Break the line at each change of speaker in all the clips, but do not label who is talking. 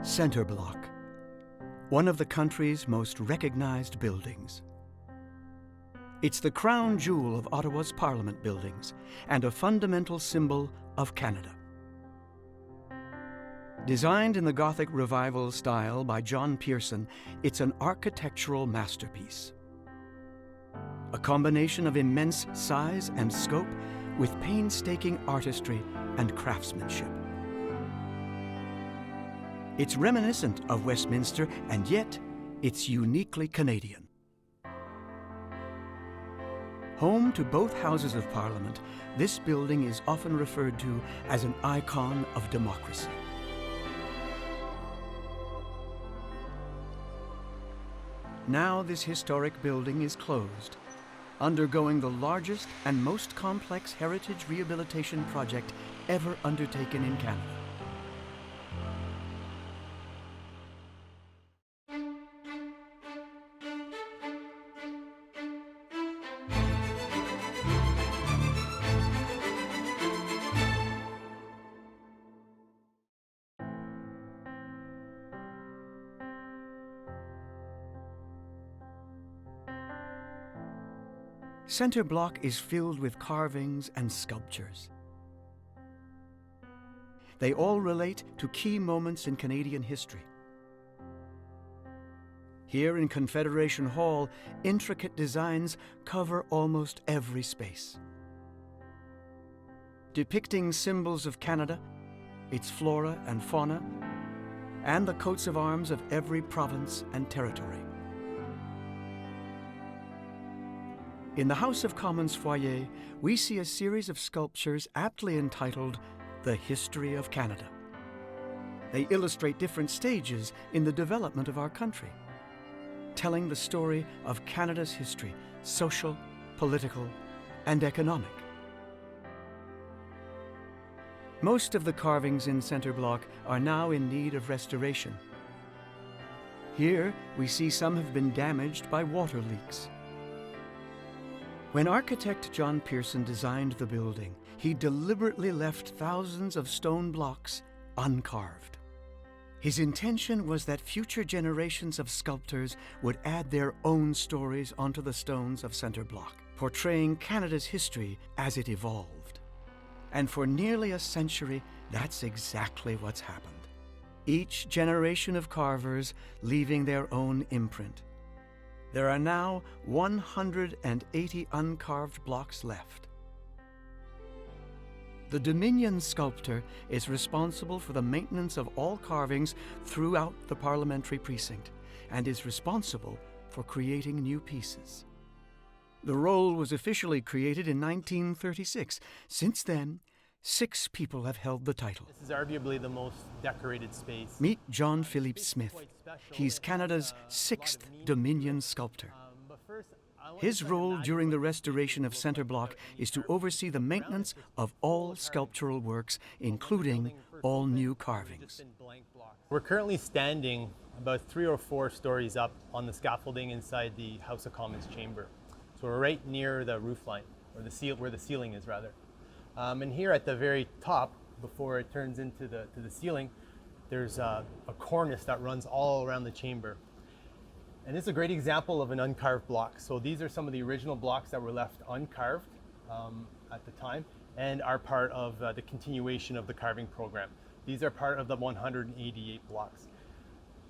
Centre Block, one of the country's most recognized buildings. It's the crown jewel of Ottawa's Parliament buildings and a fundamental symbol of Canada. Designed in the Gothic Revival style by John Pearson, it's an architectural masterpiece. A combination of immense size and scope with painstaking artistry and craftsmanship. It's reminiscent of Westminster, and yet it's uniquely Canadian. Home to both Houses of Parliament, this building is often referred to as an icon of democracy. Now this historic building is closed, undergoing the largest and most complex heritage rehabilitation project ever undertaken in Canada. Centre Block is filled with carvings and sculptures. They all relate to key moments in Canadian history. Here in Confederation Hall, intricate designs cover almost every space, depicting symbols of Canada, its flora and fauna, and the coats of arms of every province and territory. In the House of Commons foyer, we see a series of sculptures aptly entitled The History of Canada. They illustrate different stages in the development of our country, telling the story of Canada's history, social, political, and economic. Most of the carvings in Centre Block are now in need of restoration. Here, we see some have been damaged by water leaks. When architect John Pearson designed the building, he deliberately left thousands of stone blocks uncarved. His intention was that future generations of sculptors would add their own stories onto the stones of Centre Block, portraying Canada's history as it evolved. And for nearly a century, that's exactly what's happened. Each generation of carvers leaving their own imprint. There are now 180 uncarved blocks left. The Dominion sculptor is responsible for the maintenance of all carvings throughout the parliamentary precinct and is responsible for creating new pieces. The role was officially created in 1936. Since then, 6 people have held the title.
This is arguably the most decorated space.
Meet John Philip Smith. He's Canada's 6th Dominion sculptor. His role during the restoration of Centre Block is to oversee the maintenance of all sculptural works, including all new carvings.
We're currently standing about 3 or 4 stories up on the scaffolding inside the House of Commons chamber. So we're right near the roof line, or where the ceiling is rather. And here at the very top, before it turns into the ceiling, there's a cornice that runs all around the chamber. And this is a great example of an uncarved block. So these are some of the original blocks that were left uncarved at the time and are part of the continuation of the carving program. These are part of the 188 blocks.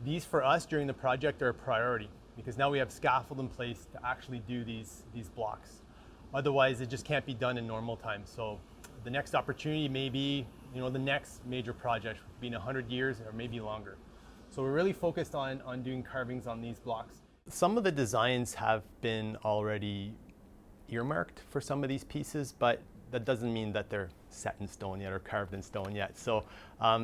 These for us during the project are a priority because now we have scaffold in place to actually do these blocks. Otherwise, it just can't be done in normal time. So the next opportunity may be, the next major project, being 100 years or maybe longer. So we're really focused on doing carvings on these blocks. Some of the designs have been already earmarked for some of these pieces, but that doesn't mean that they're set in stone yet or carved in stone yet. So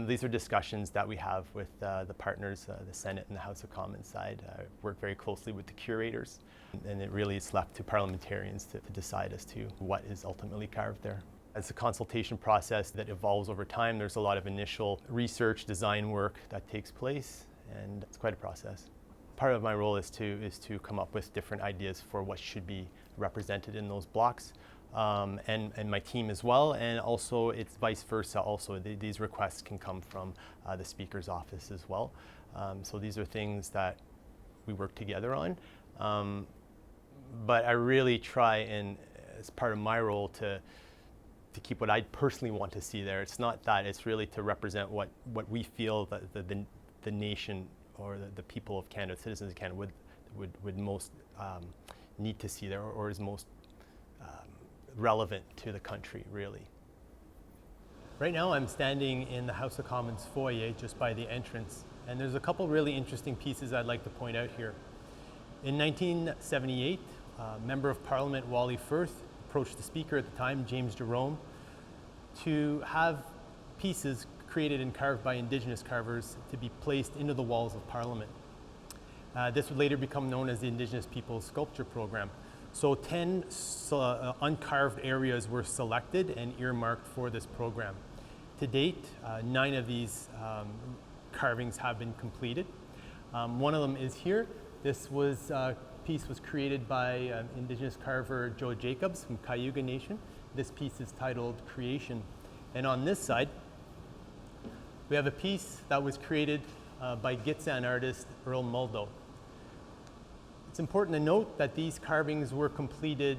these are discussions that we have with the partners, the Senate and the House of Commons side. Work very closely with the curators, and it really is left to parliamentarians to decide as to what is ultimately carved there. It's a consultation process that evolves over time. There's a lot of initial research, design work that takes place, and it's quite a process. Part of my role is to come up with different ideas for what should be represented in those blocks. and my team as well, and also it's vice versa also. These requests can come from the speaker's office as well. So these are things that we work together on. But I really try, and as part of my role, to keep what I personally want to see there. It's not that, it's really to represent what we feel that the nation or the people of Canada, citizens of Canada would most need to see there, or is most relevant to the country, really. Right now I'm standing in the House of Commons foyer just by the entrance, and there's a couple really interesting pieces I'd like to point out here. In 1978, Member of Parliament Wally Firth approached the Speaker at the time, James Jerome, to have pieces created and carved by Indigenous carvers to be placed into the walls of Parliament. This would later become known as the Indigenous Peoples Sculpture Program. So 10 uncarved areas were selected and earmarked for this program. To date, 9 of these carvings have been completed. One of them is here. This piece was created by Indigenous carver Joe Jacobs from Cayuga Nation. This piece is titled Creation. And on this side, we have a piece that was created by Gitxsan artist Earl Muldo. It's important to note that these carvings were completed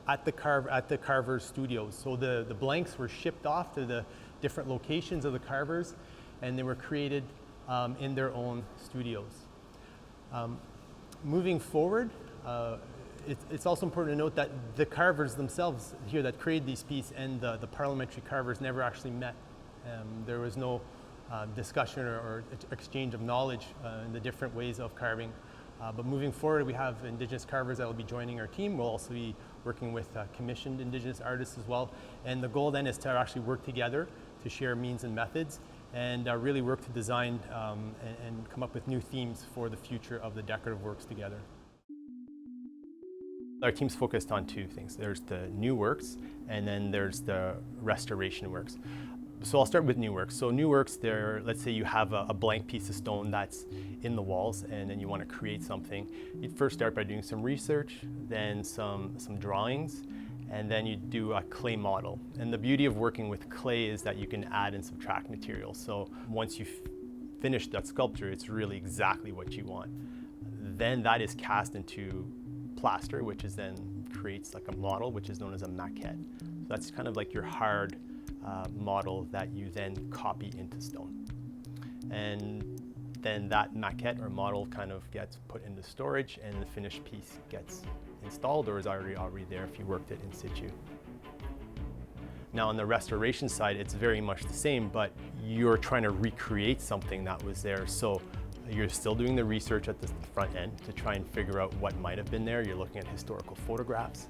at the carver's studios. So the blanks were shipped off to the different locations of the carvers, and they were created in their own studios. Moving forward, it's also important to note that the carvers themselves here that created these pieces and the parliamentary carvers never actually met. There was no discussion or exchange of knowledge in the different ways of carving. But moving forward, we have Indigenous carvers that will be joining our team. We'll also be working with commissioned Indigenous artists as well. And the goal then is to actually work together to share means and methods, and really work to design and come up with new themes for the future of the decorative works together. Our team's focused on 2 things. There's the new works, and then there's the restoration works. So I'll start with new works. So new works, let's say you have a blank piece of stone that's in the walls, and then you want to create something. You'd first start by doing some research, then some drawings, and then you do a clay model. And the beauty of working with clay is that you can add and subtract material. So once you've finished that sculpture, it's really exactly what you want. Then that is cast into plaster, which is then creates like a model, which is known as a maquette. So that's kind of like your hard model that you then copy into stone. And then that maquette or model kind of gets put into storage, and the finished piece gets installed or is already there if you worked it in situ. Now on the restoration side, it's very much the same, but you're trying to recreate something that was there. So you're still doing the research at the front end to try and figure out what might have been there. You're looking at historical photographs,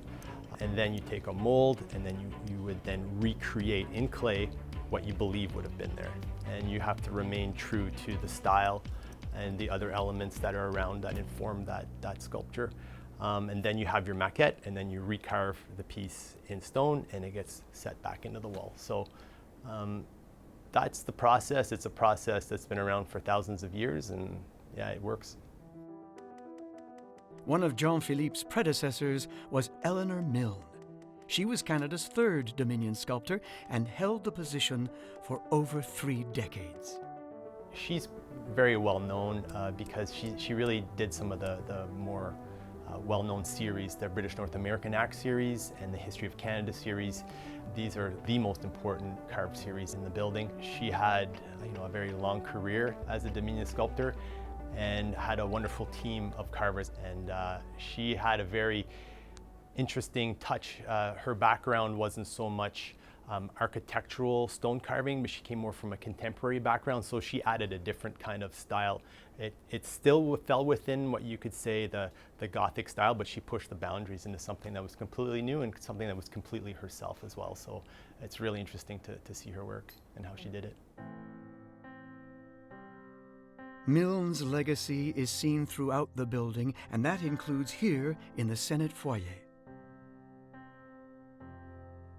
and then you take a mold, and then you would then recreate in clay what you believe would have been there. And you have to remain true to the style and the other elements that are around that inform that sculpture. And then you have your maquette, and then you recarve the piece in stone, and it gets set back into the wall. So that's the process. It's a process that's been around for thousands of years, and yeah, it works.
One of Jean-Philippe's predecessors was Eleanor Milne. She was Canada's 3rd Dominion sculptor and held the position for over 3 decades.
She's very well known because she really did some of the more well-known series, the British North American Act series and the History of Canada series. These are the most important carved series in the building. She had a very long career as a Dominion sculptor and had a wonderful team of carvers, and she had a very interesting touch. Her background wasn't so much architectural stone carving, but she came more from a contemporary background, so she added a different kind of style. It still fell within what you could say the Gothic style, but she pushed the boundaries into something that was completely new and something that was completely herself as well. So it's really interesting to see her work and how she did it.
Milne's legacy is seen throughout the building, and that includes here in the Senate foyer.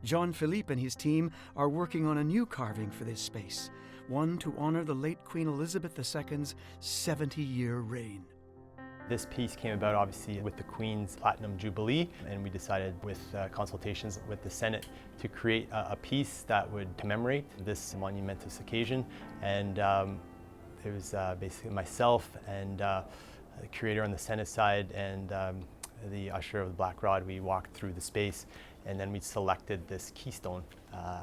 Jean-Philippe and his team are working on a new carving for this space, one to honor the late Queen Elizabeth II's 70-year reign.
This piece came about obviously with the Queen's Platinum Jubilee, and we decided with consultations with the Senate to create a piece that would commemorate this monumentous occasion. And it was basically myself and the curator on the Senate side and the usher of the Black Rod. We walked through the space, and then we selected this keystone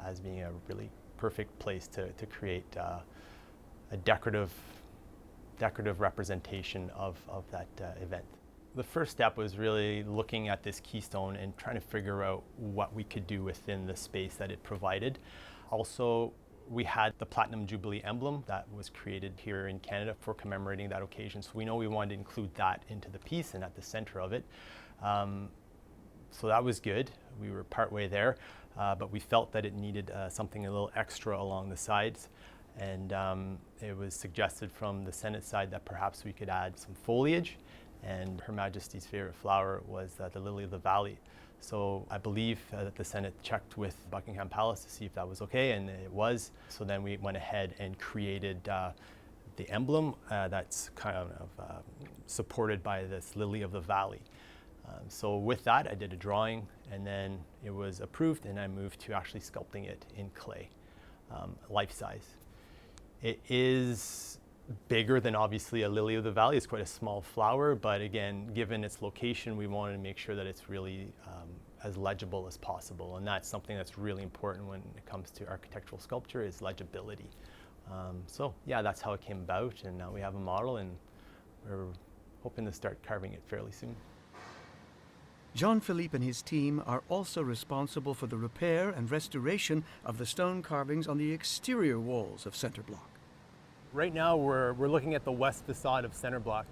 as being a really perfect place to create a decorative representation of that event. The first step was really looking at this keystone and trying to figure out what we could do within the space that it provided. Also, we had the Platinum Jubilee emblem that was created here in Canada for commemorating that occasion. So we know we wanted to include that into the piece and at the center of it. So that was good. We were partway there, but we felt that it needed something a little extra along the sides. And it was suggested from the Senate side that perhaps we could add some foliage, and Her Majesty's favorite flower was the lily of the valley. So I believe that the Senate checked with Buckingham Palace to see if that was okay, and it was. So then we went ahead and created the emblem that's kind of supported by this lily of the valley. So with that, I did a drawing, and then it was approved, and I moved to actually sculpting it in clay, life size. It is bigger than obviously a lily of the valley. It's quite a small flower, but again, given its location, we wanted to make sure that it's really as legible as possible. And that's something that's really important when it comes to architectural sculpture, is legibility. So yeah, that's how it came about, and now we have a model, and we're hoping to start carving it fairly soon.
Jean-Philippe and his team are also responsible for the repair and restoration of the stone carvings on the exterior walls of Center Block.
Right now we're looking at the west facade of Center Block,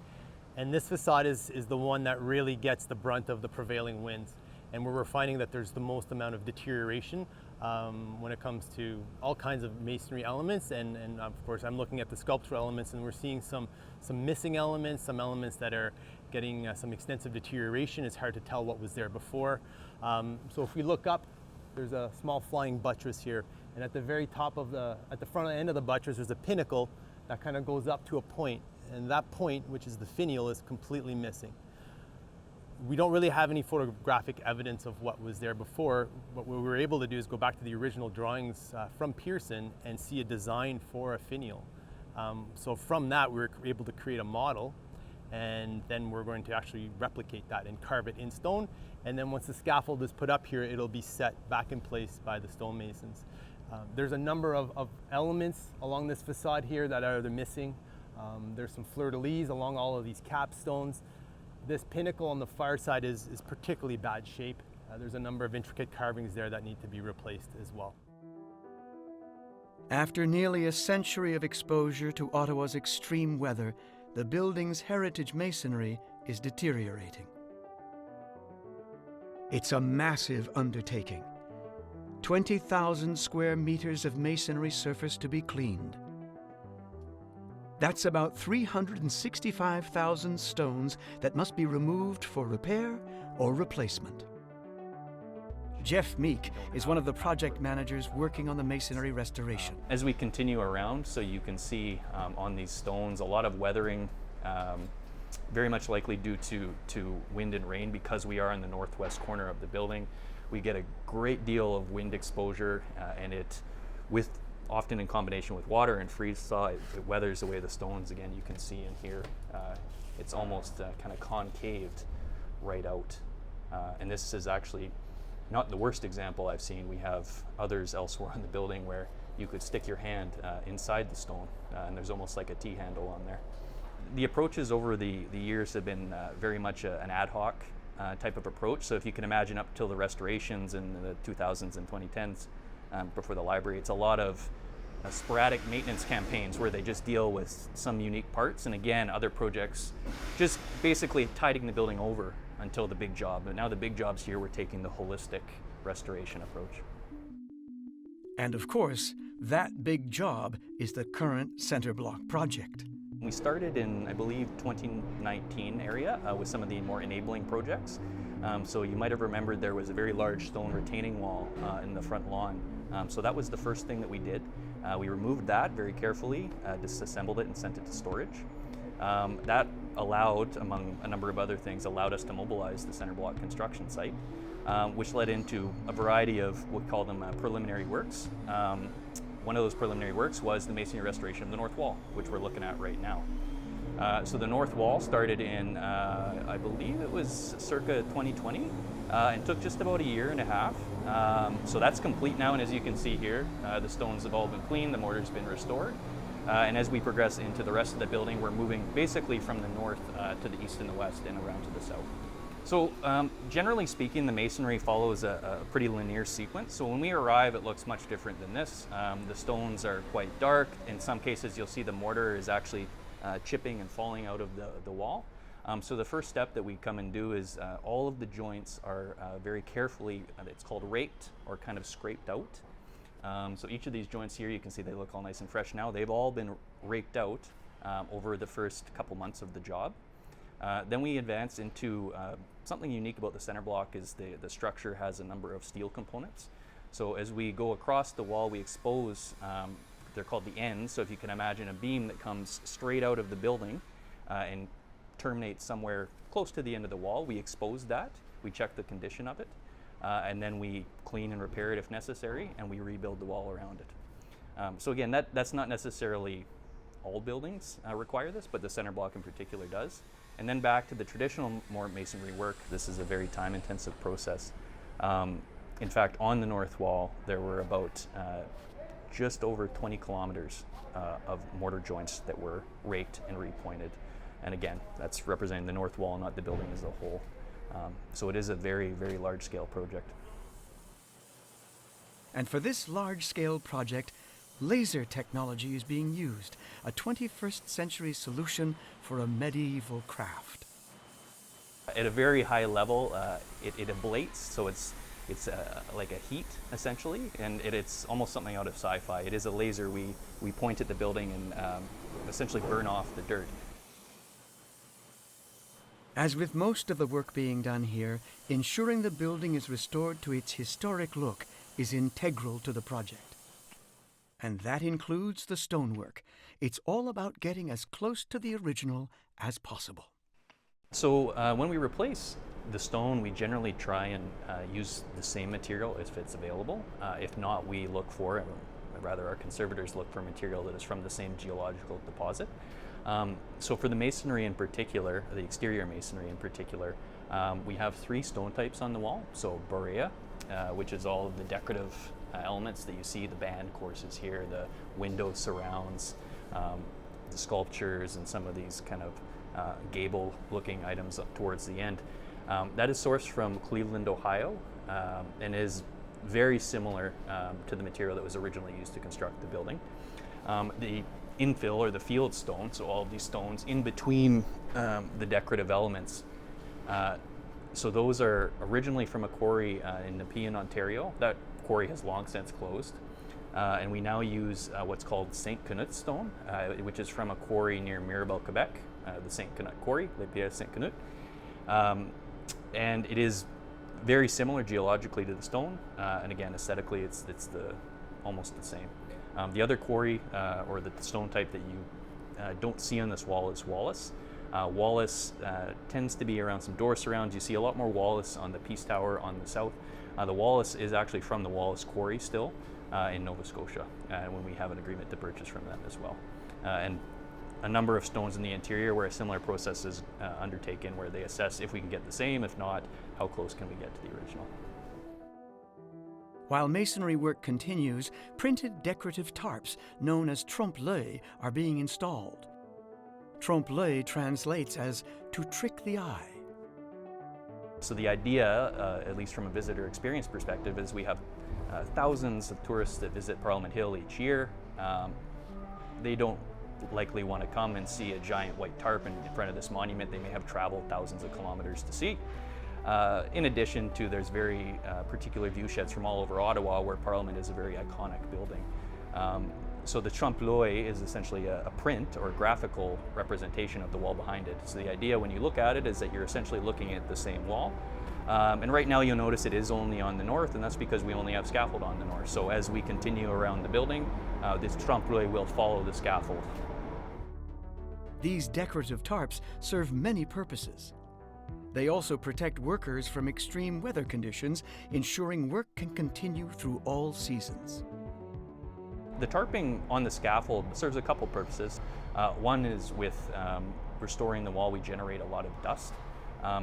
and this facade is the one that really gets the brunt of the prevailing winds, and where we're finding that there's the most amount of deterioration when it comes to all kinds of masonry elements, and of course I'm looking at the sculptural elements, and we're seeing some missing elements, some elements that are getting some extensive deterioration. It's hard to tell what was there before. So if we look up, there's a small flying buttress here, and at the very top of at the front end of the buttress, there's a pinnacle that kind of goes up to a point, and that point, which is the finial, is completely missing. We don't really have any photographic evidence of what was there before. What we were able to do is go back to the original drawings from Pearson and see a design for a finial. So from that, we were able to create a model, and then we're going to actually replicate that and carve it in stone. And then once the scaffold is put up here, it'll be set back in place by the stonemasons. There's a number of elements along this facade here that are missing. There's some fleur-de-lis along all of these capstones. This pinnacle on the far side is particularly bad shape. There's a number of intricate carvings there that need to be replaced as well.
After nearly a century of exposure to Ottawa's extreme weather, the building's heritage masonry is deteriorating. It's a massive undertaking. 20,000 square meters of masonry surface to be cleaned. That's about 365,000 stones that must be removed for repair or replacement. Jeff Meek is one of the project managers working on the masonry restoration.
As we continue around, so you can see on these stones a lot of weathering, very much likely due to wind and rain, because we are in the northwest corner of the building. We get a great deal of wind exposure, and often in combination with water and freeze thaw, it weathers away the stones. Again, you can see in here, it's almost kind of concaved right out. And this is actually not the worst example I've seen. We have others elsewhere in the building where you could stick your hand inside the stone, and there's almost like a T-handle on there. The approaches over the years have been very much an ad hoc type of approach. So if you can imagine up till the restorations in the 2000s and 2010s, before the library, it's a lot of sporadic maintenance campaigns where they just deal with some unique parts, and again, other projects just basically tiding the building over until the big job. But now the big job's here, we're taking the holistic restoration approach.
And of course, that big job is the current Center Block project.
We started in, I believe, 2019 area with some of the more enabling projects. So you might have remembered there was a very large stone retaining wall in the front lawn. So that was the first thing that we did. We removed that very carefully, disassembled it and sent it to storage. That allowed, among a number of other things, allowed us to mobilize the center block construction site, which led into a variety of, we call them preliminary works. One of those preliminary works was the masonry restoration of the north wall, which we're looking at right now. So the north wall started in, I believe it was circa 2020, and took just about a year and a half. So that's complete now, and as you can see here, the stones have all been cleaned, the mortar's been restored. And as we progress into the rest of the building, we're moving basically from the north to the east and the west and around to the south. So generally speaking, the masonry follows a pretty linear sequence. So when we arrive, it looks much different than this. The stones are quite dark. In some cases, you'll see the mortar is actually chipping and falling out of the wall. So the first step that we come and do is all of the joints are very carefully, it's called raked or kind of scraped out. So each of these joints here, you can see they look all nice and fresh now. They've all been raked out over the first couple months of the job. Then we advance into something unique about the center block is the structure has a number of steel components. So as we go across the wall, we expose, they're called the ends. So if you can imagine a beam that comes straight out of the building and terminates somewhere close to the end of the wall, we expose that, we check the condition of it, and then we clean and repair it if necessary, and we rebuild the wall around it. So again, that's not necessarily all buildings require this, but the center block in particular does. And then back to the traditional more masonry work, this is a very time-intensive process. In fact, on the north wall, there were about just over 20 kilometers of mortar joints that were raked and repointed. And again, that's representing the north wall, not the building as a whole. So it is a very, very large-scale project.
And for this large-scale project, laser technology is being used, a 21st century solution for a medieval craft.
At a very high level, it ablates, so it's like a heat essentially, and it's almost something out of sci-fi. It is a laser. We point at the building and essentially burn off the dirt.
As with most of the work being done here, ensuring the building is restored to its historic look is integral to the project. And that includes the stonework. It's all about getting as close to the original as possible. So
when we replace the stone, we generally try and use the same material if it's available. If not, we look for, rather our conservators look for material that is from the same geological deposit. So for the masonry in particular, the exterior masonry in particular, we have 3 stone types on the wall. So Borea, which is all of the decorative elements that you see, the band courses here, the window surrounds, the sculptures, and some of these kind of gable looking items up towards the end. That is sourced from Cleveland, Ohio, and is very similar to the material that was originally used to construct the building. The infill or the field stone, so all of these stones in between the decorative elements, so those are originally from a quarry in Nepean, Ontario. That quarry has long since closed, and we now use what's called St. Canute stone, which is from a quarry near Mirabel, Quebec, the St. Canute quarry, Les Pierres St. Canute. And it is very similar geologically to the stone, and again, aesthetically, it's almost the same. The other quarry, or the stone type that you don't see on this wall is Wallace. Wallace tends to be around some door surrounds. You see a lot more Wallace on the Peace Tower on the south. The Wallace is actually from the Wallace quarry still in Nova Scotia, when we have an agreement to purchase from them as well. And a number of stones in the interior where a similar process is undertaken, where they assess if we can get the same, if not, how close can we get to the original.
While masonry work continues, printed decorative tarps known as trompe-l'oeil are being installed. Trompe-l'oeil translates as to trick the eye.
So the idea, at least from a visitor experience perspective, is we have thousands of tourists that visit Parliament Hill each year. They don't likely want to come and see a giant white tarp in front of this monument. They may have traveled thousands of kilometers to see. In addition to, there's very particular view sheds from all over Ottawa where Parliament is a very iconic building. So the trompe-l'oeil is essentially a print or graphical representation of the wall behind it. So the idea when you look at it is that you're essentially looking at the same wall. And right now you'll notice it is only on the north, and that's because we only have scaffold on the north. So as we continue around the building, this trompe-l'oeil will follow the scaffold.
These decorative tarps serve many purposes. They also protect workers from extreme weather conditions, ensuring work can continue through all seasons.
The tarping on the scaffold serves a couple purposes. One is with restoring the wall, we generate a lot of dust.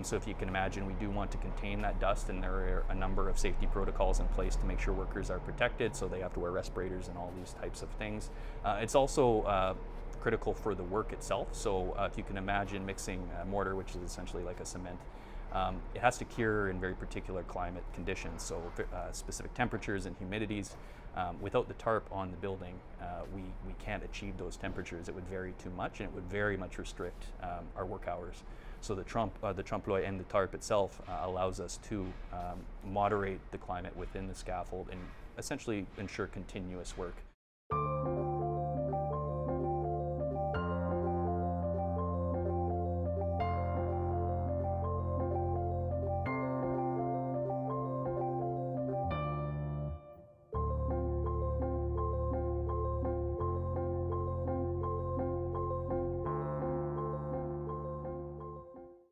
So if you can imagine, we do want to contain that dust, and there are a number of safety protocols in place to make sure workers are protected, so they have to wear respirators and all these types of things. It's also critical for the work itself. So if you can imagine mixing mortar, which is essentially like a cement, it has to cure in very particular climate conditions, so specific temperatures and humidities. Without the tarp on the building, we can't achieve those temperatures. It would vary too much, and it would very much restrict our work hours. So the trompe-l'oeil and the tarp itself allows us to moderate the climate within the scaffold and essentially ensure continuous work.